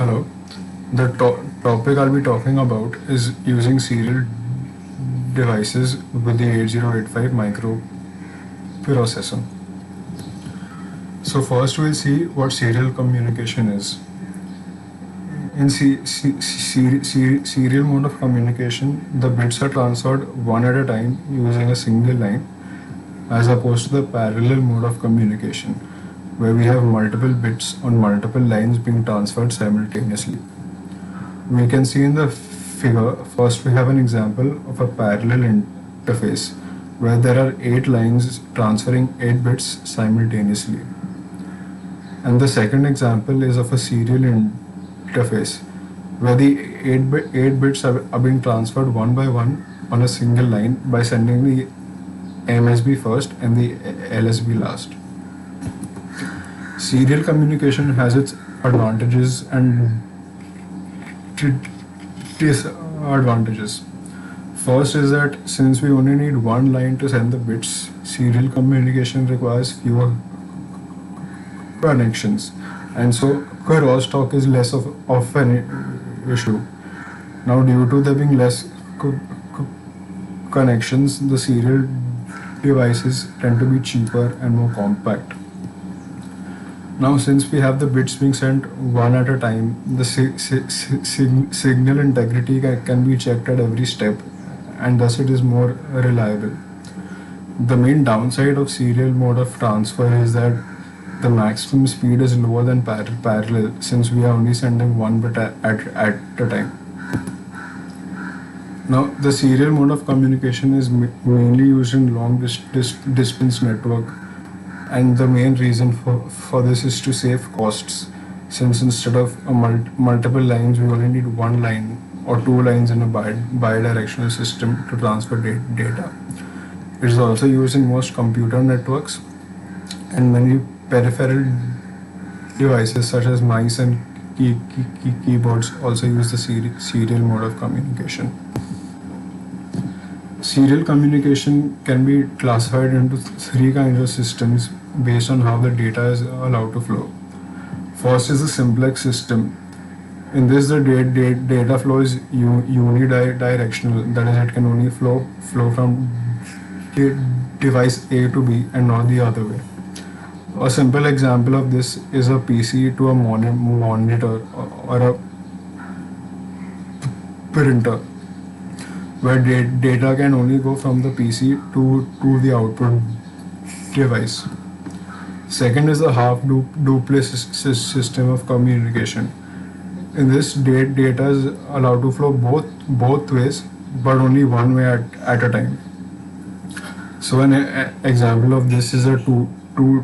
Hello. The topic I'll be talking about is using serial devices with the 8085 microprocessor. So first we'll see what serial communication is. In serial mode of communication, the bits are transferred one at a time using a single line, as opposed to the parallel mode of communication, where we have multiple bits on multiple lines being transferred simultaneously. We can see in the figure, first we have an example of a parallel interface where there are 8 lines transferring 8 bits simultaneously. And the second example is of a serial interface where the 8 bits are being transferred one by one on a single line by sending the MSB first and the LSB last. Serial communication has its advantages and disadvantages. First is that since we only need one line to send the bits, serial communication requires fewer connections, and so crosstalk is less of an issue. Now, due to there being less connections, the serial devices tend to be cheaper and more compact. Now, since we have the bits being sent one at a time, the signal integrity can be checked at every step, and thus it is more reliable. The main downside of serial mode of transfer is that the maximum speed is lower than parallel, since we are only sending one bit at a time. Now, the serial mode of communication is mainly used in long distance network, and the main reason for this is to save costs, since instead of multiple lines, we only need one line or two lines in a bidirectional system to transfer data. It is also used in most computer networks, and many peripheral devices such as mice and keyboards also use the serial mode of communication. Serial communication can be classified into 3 kinds of systems based on how the data is allowed to flow. First is the simplex system. In this, the data flow is unidirectional, that is, it can only flow from device A to B and not the other way. A simple example of this is a PC to a monitor or a printer, where data can only go from the PC to the output device. Second is the half-duplex system of communication. In this, data is allowed to flow both ways, but only one way at a time. So an example of this is a two-way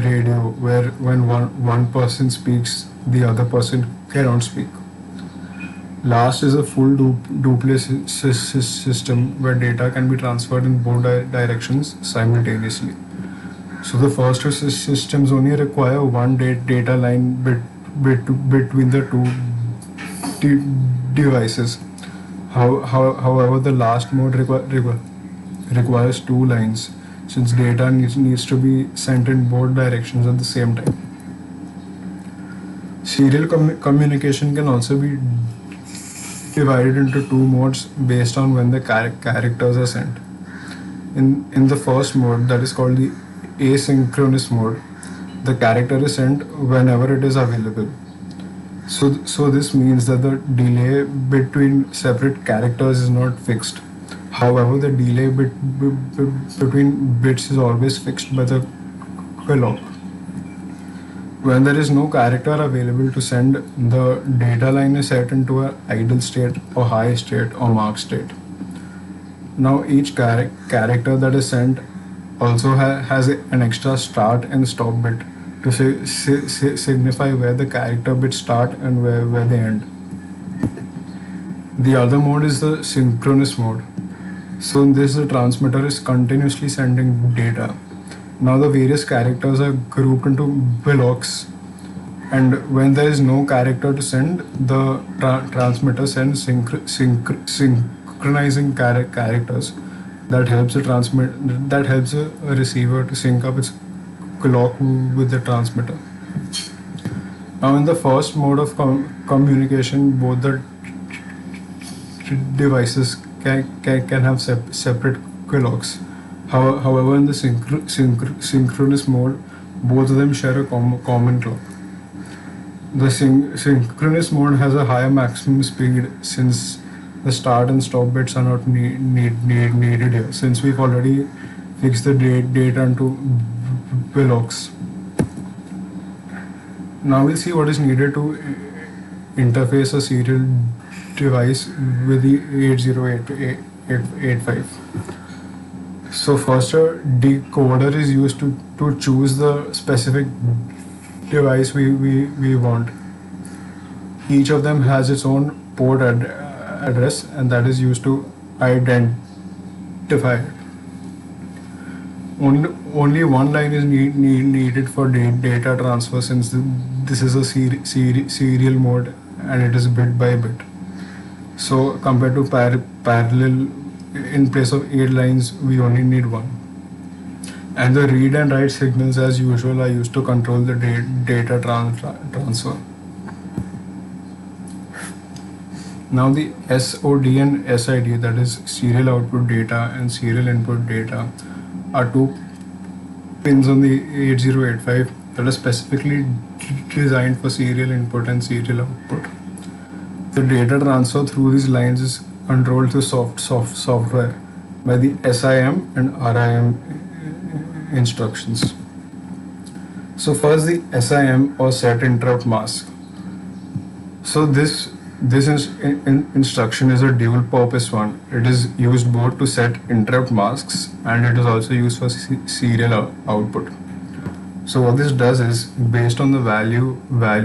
radio, where when one person speaks, the other person cannot speak. Last is a full duplex system where data can be transferred in both directions simultaneously. So the first two systems only require one data line between the two devices. However, the last mode requires 2 lines, since data needs to be sent in both directions at the same time. Serial communication can also be divided into 2 modes based on when the characters are sent. In the first mode, that is called the asynchronous mode, the character is sent whenever it is available. So this means that the delay between separate characters is not fixed. However, the delay between bits is always fixed by the clock. When there is no character available to send, the data line is set into an idle state or high state or mark state. Now each character that is sent also has an extra start and stop bit to signify where the character bits start and where they end. The other mode is the synchronous mode. So in this, the transmitter is continuously sending data. Now the various characters are grouped into blocks, and when there is no character to send, the transmitter sends synchronizing characters that helps a receiver to sync up its clock with the transmitter. Now, in the first mode of communication, both the devices can have separate clocks. However, in the synchronous mode, both of them share a common clock. The synchronous mode has a higher maximum speed since the start and stop bits are not needed here, since we've already fixed the data into blocks. Now we'll see what is needed to interface a serial device with the 8085. So first, a decoder is used to choose the specific device we want. Each of them has its own port address, and that is used to identify it. Only one line is needed for data transfer, since this is a serial mode and it is bit by bit. So compared to parallel, in place of 8 lines, we only need one. And the read and write signals, as usual, are used to control the data transfer. Now the SOD and SID, that is serial output data and serial input data, are two pins on the 8085 that are specifically designed for serial input and serial output. The data transfer through these lines is controlled through software by the SIM and RIM instructions. So first, the SIM, or set interrupt mask. So this instruction is a dual purpose one. It is used both to set interrupt masks, and it is also used for serial output. So what this does is, based on the value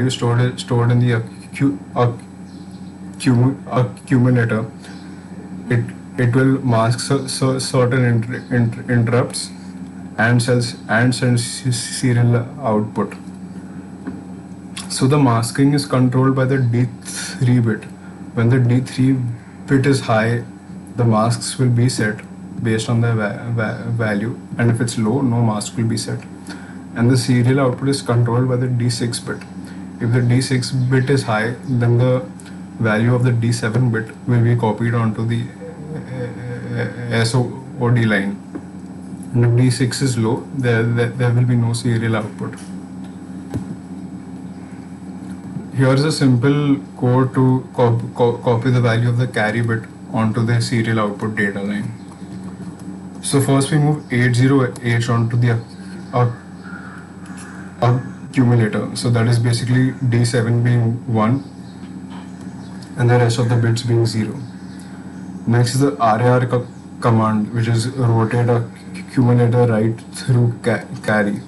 stored in the accumulator, it will mask certain interrupts and send serial output. So the masking is controlled by the D3 bit. When the D3 bit is high, the masks will be set based on the value, and if it's low, no mask will be set. And the serial output is controlled by the D6 bit. If the D6 bit is high, then the value of the D7 bit will be copied onto the SOD line. And if D6 is low, there will be no serial output. Here is a simple code to copy the value of the carry bit onto the serial output data line. So first we move 80H onto the accumulator. So that is basically D7 being 1 and the rest of the bits being 0. Next is the RAR command, which is rotate accumulator right through carry.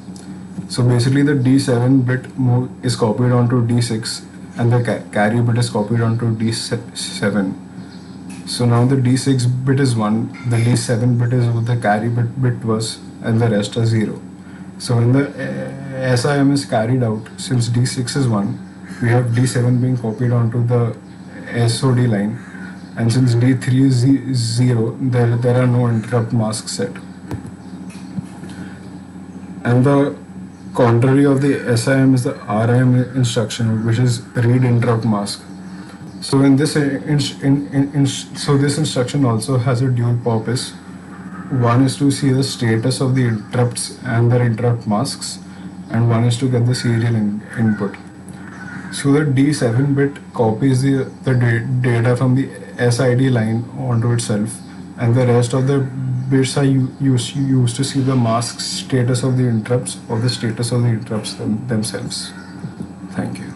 So basically the D7 bit is copied onto D6 and the carry bit is copied onto D7. So now the D6 bit is 1, the D7 bit is what the carry bit was, and the rest are 0. So when the SIM is carried out, since D6 is 1, we have D7 being copied onto the SOD line, and since D3 is 0, there are no interrupt masks set. And the contrary of the SIM is the RIM instruction, which is read interrupt mask. So in this this instruction also has a dual purpose. One is to see the status of the interrupts and their interrupt masks, and one is to get the serial input. So the D7 bit copies the data from the SID line onto itself, and the rest of the bits are used to see the mask status of the interrupts or the status of the interrupts themselves. Thank you.